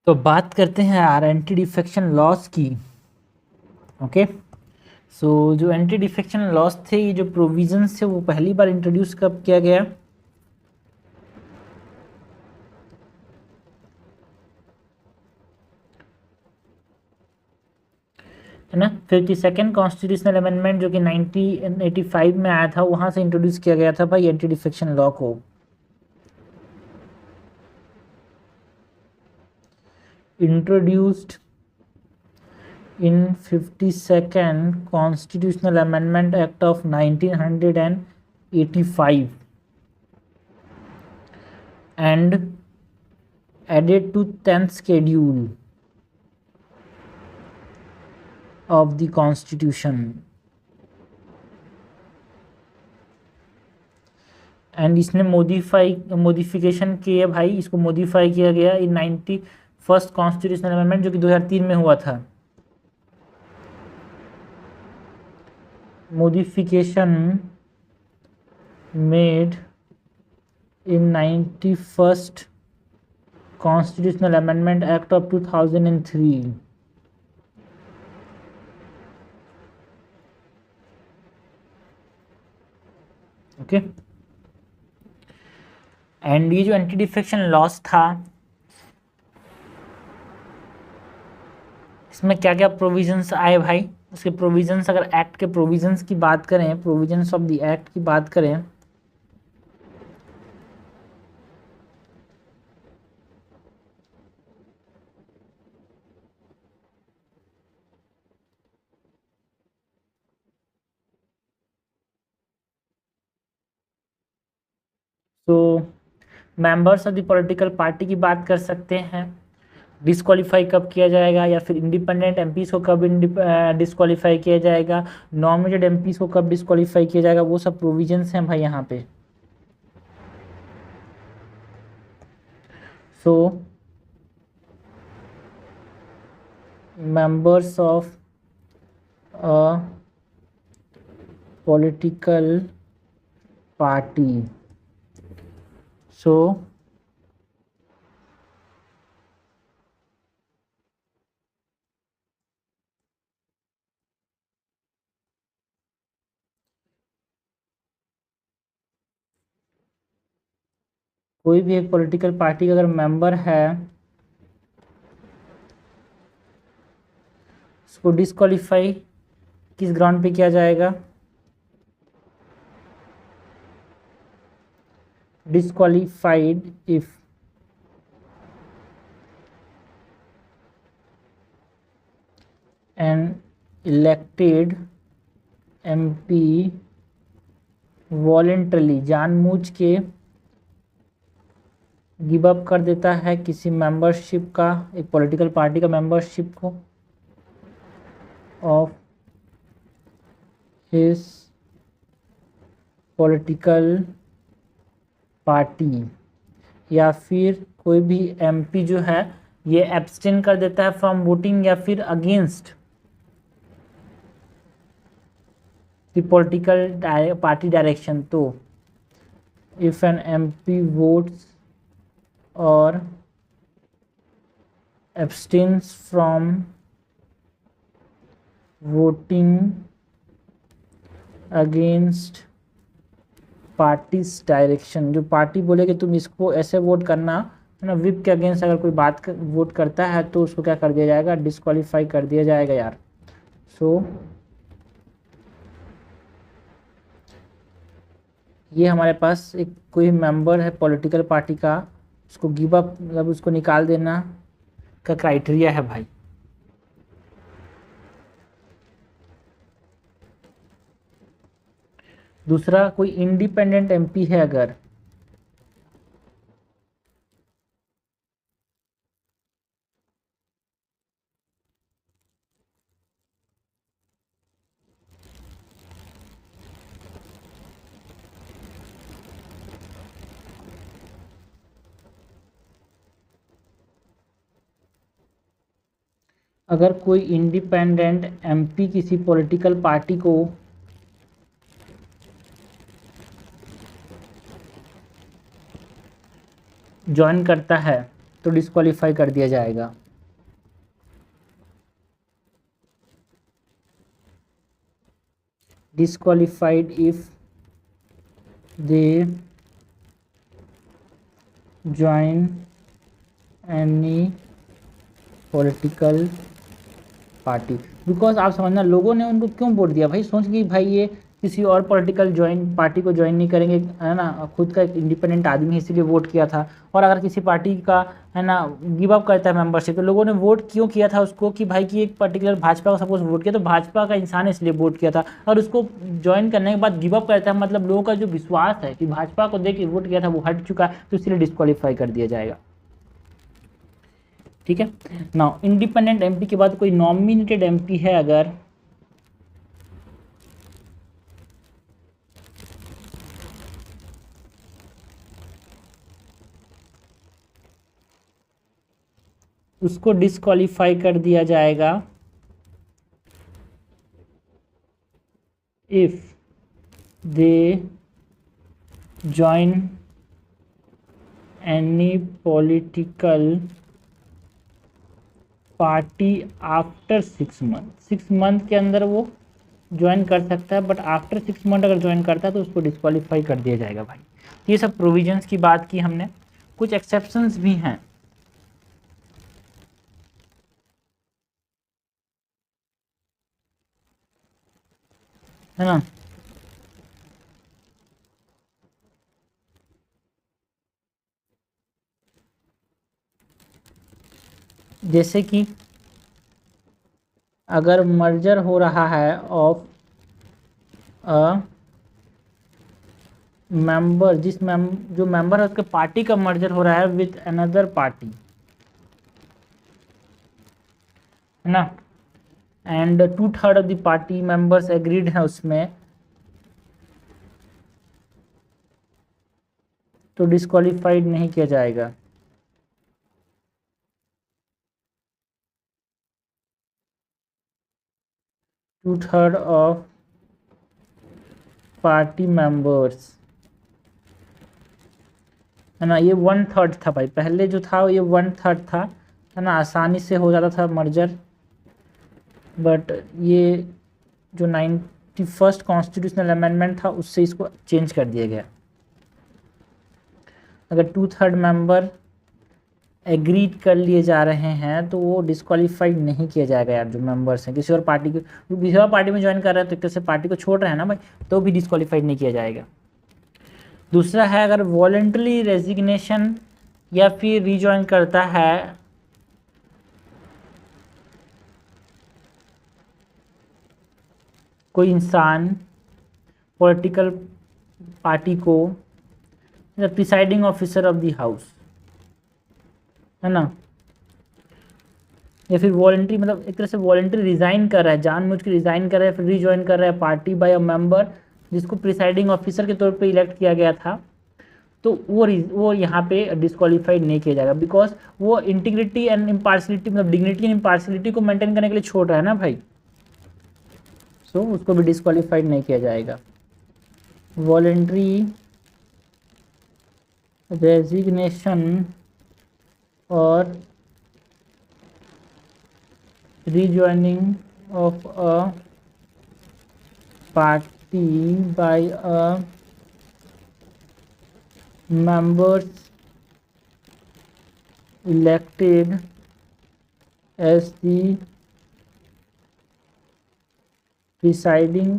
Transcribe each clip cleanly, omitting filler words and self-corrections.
तो बात करते हैं यार एंटी डिफेक्शन लॉस की। ओके, सो जो एंटी डिफेक्शन लॉस थे, ये जो प्रोविजंस थे, वो पहली बार इंट्रोड्यूस कब किया गया? है ना, 52nd कॉन्स्टिट्यूशनल अमेंडमेंट जो कि 1985 में आया था, वहां से इंट्रोड्यूस किया गया था भाई एंटी डिफेक्शन लॉ को। Introduced in 52nd Constitutional Amendment Act of 1985 and added to 10th schedule of the Constitution, and इसने मॉडिफिकेशन किया भाई, इसको मॉडिफाई किया गया इन 91st कॉन्स्टिट्यूशनल अमेंडमेंट जो कि 2003 में हुआ था। modification made in 91st Constitutional Amendment Act of 2003। Okay, and ये जो एंटी डिफेक्शन लॉस था, इसमें क्या क्या प्रोविजंस आए भाई? उसके प्रोविजंस, अगर एक्ट के प्रोविजंस की बात करें, प्रोविजंस ऑफ द एक्ट की बात करें, तो members of the political party की बात कर सकते हैं, डिस्क्वालीफाई कब किया जाएगा, या फिर इंडिपेंडेंट एमपीज को कब डिस्क्वालीफाई किया जाएगा, नॉमिनेटेड एमपीज को कब डिस्क्वालीफाई किया जाएगा, वो सब प्रोविजंस हैं भाई यहाँ पे। So members of a political party, so कोई भी एक पॉलिटिकल पार्टी का अगर मेंबर है, उसको डिस्क्वालीफाई किस ग्राउंड पे किया जाएगा? Disqualified if an elected MP voluntarily, जानबूझ के गिव अप कर देता है किसी मेंबरशिप का, एक पॉलिटिकल पार्टी का मेंबरशिप को, ऑफ हिज पॉलिटिकल पार्टी, या फिर कोई भी एमपी जो है ये एब्सटेन कर देता है फ्रॉम वोटिंग या फिर against the political party direction. तो इफ एन एमपी वोट्स और abstains from voting against parties direction, जो पार्टी बोले कि तुम इसको ऐसे वोट करना है ना, विप के अगेंस्ट अगर कोई वोट करता है तो उसको क्या कर दिया जाएगा? डिस्क्वालीफाई कर दिया जाएगा यार। सो ये हमारे पास एक कोई मेंबर है पॉलिटिकल पार्टी का, उसको गिव अप मतलब उसको निकाल देना का क्राइटेरिया है भाई। दूसरा, कोई इंडिपेंडेंट एमपी है अगर कोई इंडिपेंडेंट एमपी किसी पॉलिटिकल पार्टी को ज्वाइन करता है तो डिस्क्वालीफाई कर दिया जाएगा। Disqualified if they join any political party. Because आप समझना, लोगों ने उनको क्यों वोट दिया भाई, सोच कि भाई ये किसी और पॉलिटिकल पार्टी को ज्वाइन नहीं करेंगे, है ना, खुद का एक इंडिपेंडेंट आदमी है इसीलिए वोट किया था। और अगर किसी पार्टी का, है ना, गिव अप करता है मेंबरशिप, तो लोगों ने वोट क्यों किया था उसको कि भाई कि एक पर्टिकुलर भाजपा को सपोज वोट किया तो भाजपा का इंसान है इसलिए वोट किया था, और उसको ज्वाइन करने के बाद गिव अप करता है, मतलब लोगों का जो विश्वास है कि भाजपा को देख के वोट किया था वो हट चुका है, तो इसलिए डिस्क्वालीफाई कर दिया जाएगा। ठीक है। नाउ इंडिपेंडेंट एमपी के बाद कोई नॉमिनेटेड एमपी है अगर, उसको डिस्क्वालीफाई कर दिया जाएगा if they join any political party after 6 month. 6 month के अंदर वो ज्वाइन कर सकता है, बट आफ्टर 6 मंथ अगर ज्वाइन करता है तो उसको डिस्क्वालीफाई कर दिया जाएगा भाई। ये सब प्रोविजंस की बात की हमने, कुछ एक्सेप्शंस भी हैं। है ना, जैसे कि अगर मर्जर हो रहा है ऑफ अ मेंबर, जो मेंबर है उसके पार्टी का मर्जर हो रहा है विथ अनदर पार्टी, है ना, and 2/3 of the party members agreed है उसमें, तो डिस्क्वालीफाइड नहीं किया जाएगा। Two third of party members, है ना, ये 1/3 था भाई, पहले जो था ये 1/3 था, है ना, आसानी से हो जाता था मर्जर, बट ये जो 91st कॉन्स्टिट्यूशनल अमेंडमेंट था उससे इसको चेंज कर दिया गया। अगर 2/3 मेंबर एग्रीड कर लिए जा रहे हैं तो वो डिस्क्वालीफाइड नहीं किया जाएगा यार, जो मेंबर्स हैं किसी और पार्टी के, किसी और पार्टी में ज्वाइन कर रहे हैं तो एक तरह से पार्टी को छोड़ रहे हैं ना भाई, तो भी डिस्क्वालीफाइड नहीं किया जाएगा। दूसरा है अगर वॉलेंटरी रेजिग्नेशन या फिर रीज्वाइन करता है कोई इंसान पॉलिटिकल पार्टी को, presiding officer of the house, है ना, या फिर वॉलंटरी, मतलब एक तरह से वॉलंटरी रिजाइन कर रहा है, जानबूझ के रिजाइन कर रहा है, फिर रीज्वाइन कर रहा है पार्टी बाय अ मेंबर जिसको प्रिसाइडिंग ऑफिसर के तौर पे इलेक्ट किया गया था, तो वो यहाँ पे डिस्क्वालीफाइड नहीं किया जाएगा, बिकॉज वो इंटीग्रिटी एंड इम्पार्शलिटी, मतलब डिग्निटी एंड इम्पार्शलिटी को मेंटेन करने के लिए छोड़ रहा है ना भाई, सो उसको भी डिस्क्वालीफाइड नहीं किया जाएगा। वॉलंटरी रेजिग्नेशन और rejoining of a party by a members elected as the presiding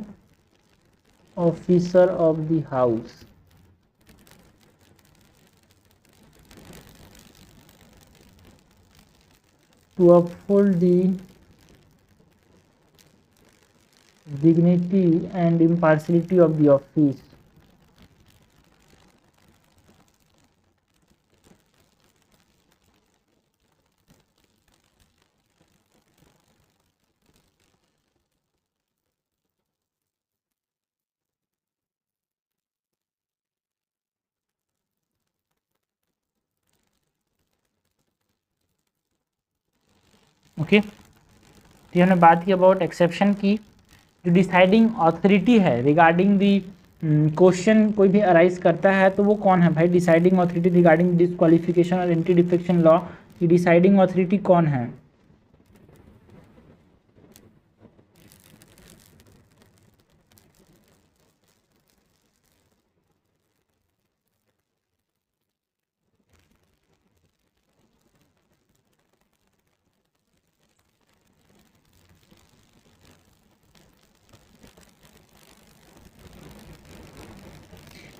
officer of the house, to uphold the dignity and impartiality of the office, okay. तो हमने बात की अबाउट एक्सेप्शन की। जो डिसाइडिंग अथॉरिटी है regarding the question कोई भी arise करता है तो वो कौन है भाई, डिसाइडिंग अथॉरिटी रिगार्डिंग डिस्क्वालिफिकेशन और एंटी डिफेक्शन लॉ कि डिसाइडिंग अथॉरिटी कौन है।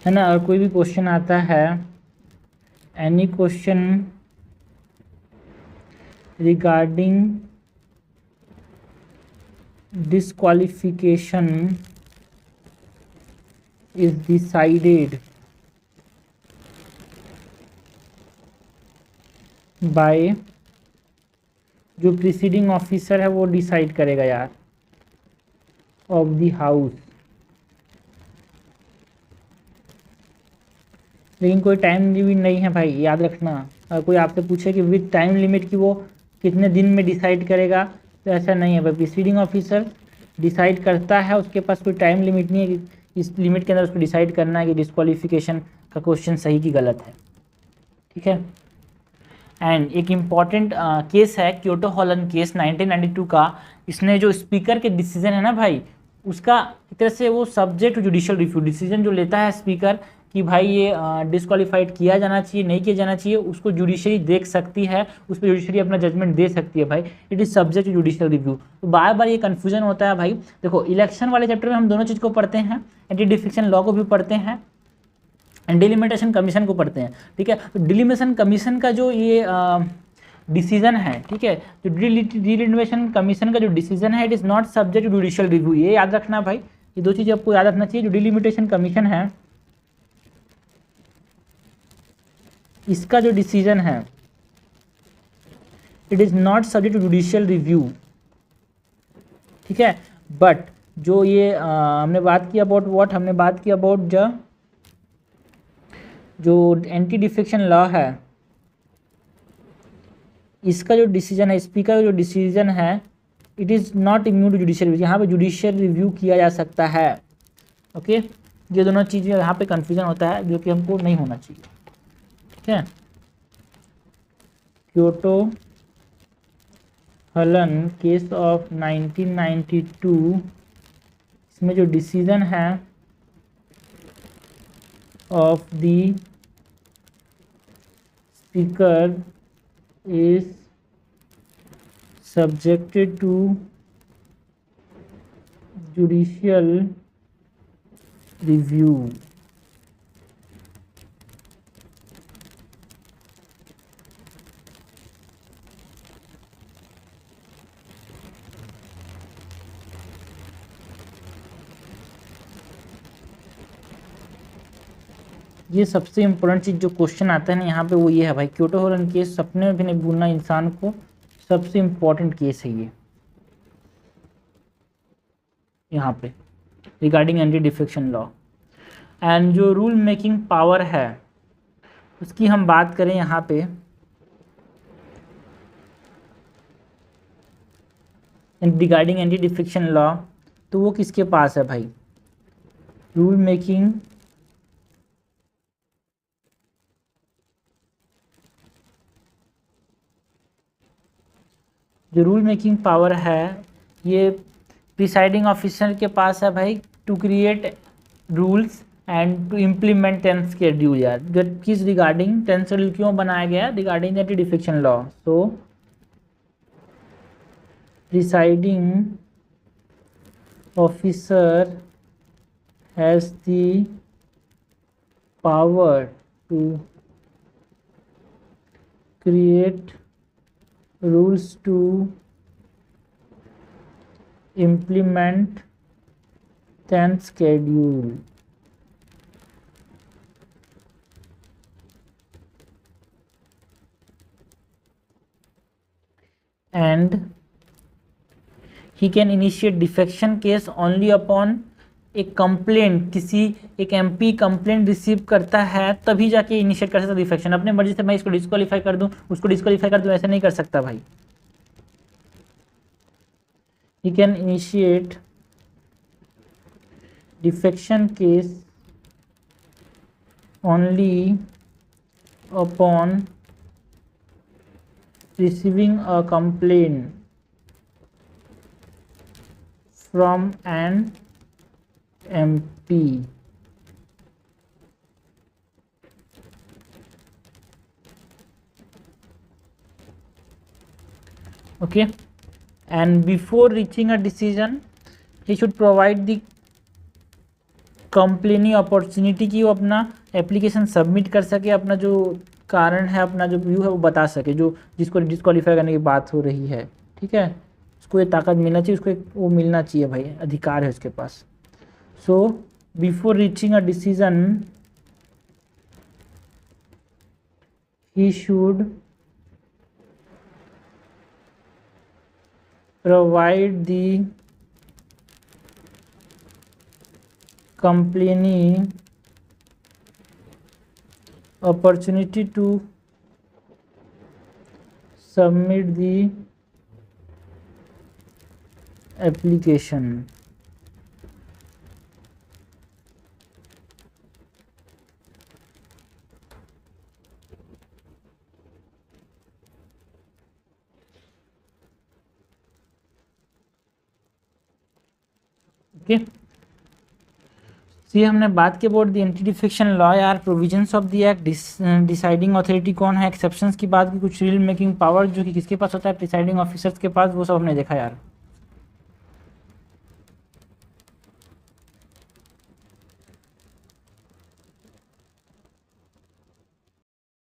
है ना। और कोई भी क्वेश्चन आता है, any question regarding disqualification is decided by, जो प्रीसीडिंग ऑफिसर है वो डिसाइड करेगा यार, ऑफ द हाउस। लेकिन कोई टाइम लिमिट नहीं है भाई, याद रखना। अगर कोई आपसे पूछे कि विद टाइम लिमिट कि वो कितने दिन में डिसाइड करेगा, तो ऐसा नहीं है भाई। प्रीसीडिंग ऑफिसर डिसाइड करता है, उसके पास कोई टाइम लिमिट नहीं है कि इस लिमिट के अंदर उसको डिसाइड करना है कि डिस्क्वालिफिकेशन का क्वेश्चन सही कि गलत है। ठीक है। एंड एक इम्पॉर्टेंट केस है क्योटो हॉलन केस 1992 का। इसने जो स्पीकर के डिसीजन है ना भाई, उसका एक तरह से वो सब्जेक्ट जुडिशियल रिव्यू, डिसीजन जो लेता है स्पीकर कि भाई ये डिस्क्वालीफाइड किया जाना चाहिए नहीं किया जाना चाहिए, उसको जुडिशरी देख सकती है, उस पर जुडिशरी अपना जजमेंट दे सकती है भाई। It is subject to judicial review. तो बार बार ये कन्फ्यूजन होता है भाई। देखो इलेक्शन वाले चैप्टर में हम दोनों चीज़ को पढ़ते हैं, एंटी डिफेक्शन लॉ को भी पढ़ते हैं, डिलिमिटेशन कमीशन को पढ़ते हैं। ठीक है। तो डिलिमिटेशन कमीशन का जो ये डिसीजन है, ठीक है, जो डिलिमिटेशन कमीशन का जो डिसीजन है, it is not subject to judicial review. ये याद रखना भाई, ये दो चीज़ें आपको याद रखना चाहिए। जो डिलिमिटेशन कमीशन है, इसका जो डिसीजन है, it is not subject to judicial review. ठीक है। बट जो ये हमने बात की अबाउट व्हाट, हमने बात की अबाउट जो एंटी डिफेक्शन लॉ है, इसका जो डिसीजन है, स्पीकर का जो डिसीजन है, it is not immune to judicial review. यहाँ पे जुडिशियल रिव्यू किया जा सकता है। ओके। ये दोनों चीज़ें यहाँ पे कन्फ्यूजन होता है, जो कि हमको नहीं होना चाहिए। ठीक है। क्योटो हॉलन केस ऑफ 1992, इसमें जो डिसीजन है of the speaker is subjected to judicial review। ये सबसे इम्पोर्टेंट चीज़ जो क्वेश्चन आता है ना यहाँ पे, वो ये है भाई, क्योटो हॉलन केस सपने में भी नहीं भूलना इंसान को, सबसे इम्पोर्टेंट केस है ये यहाँ पे regarding anti defection law. And जो रूल मेकिंग पावर है उसकी हम बात करें यहाँ पे, रिगार्डिंग एंटी डिफेक्शन लॉ, तो वो किसके पास है भाई? रूल मेकिंग जो रूल मेकिंग पावर है ये प्रिसाइडिंग ऑफिसर के पास है भाई, to create rules and to implement 10th schedule. यार जो किस रिगार्डिंग 10th शेड्यूल क्यों बनाया गया? Regarding anti defection law. So presiding officer has the power to create rules to implement 10th schedule। And he can initiate defection case only upon एक complaint, किसी एक MP complaint receive करता है तभी जाके इनिशिएट कर सकता डिफेक्शन। अपने मर्जी से मैं इसको डिस्क्वालीफाई कर दूं, उसको डिस्क्वालीफाई कर दूं, ऐसे नहीं कर सकता भाई। He can initiate defection case only upon receiving a complaint from an MP okay, and before reaching a decision he should provide the complaining opportunity की वो अपना एप्लीकेशन सबमिट कर सके, अपना जो कारण है, अपना जो व्यू है वो बता सके, जो जिसको डिस्क्वालीफाई करने की बात हो रही है, ठीक है। उसको ये ताकत मिलना चाहिए, उसको एक वो मिलना चाहिए भाई, अधिकार है उसके पास। So before reaching a decision he should provide the complainant opportunity to submit the application। Okay, ये हमने बात की about the anti defection law यार, provisions of the act, deciding authority कौन है, एक्सेप्शंस की बात की, कुछ रूल मेकिंग पावर जो कि किसके पास होता है, प्रिसाइडिंग ऑफिसर्स के पास, वो सब हमने देखा यार।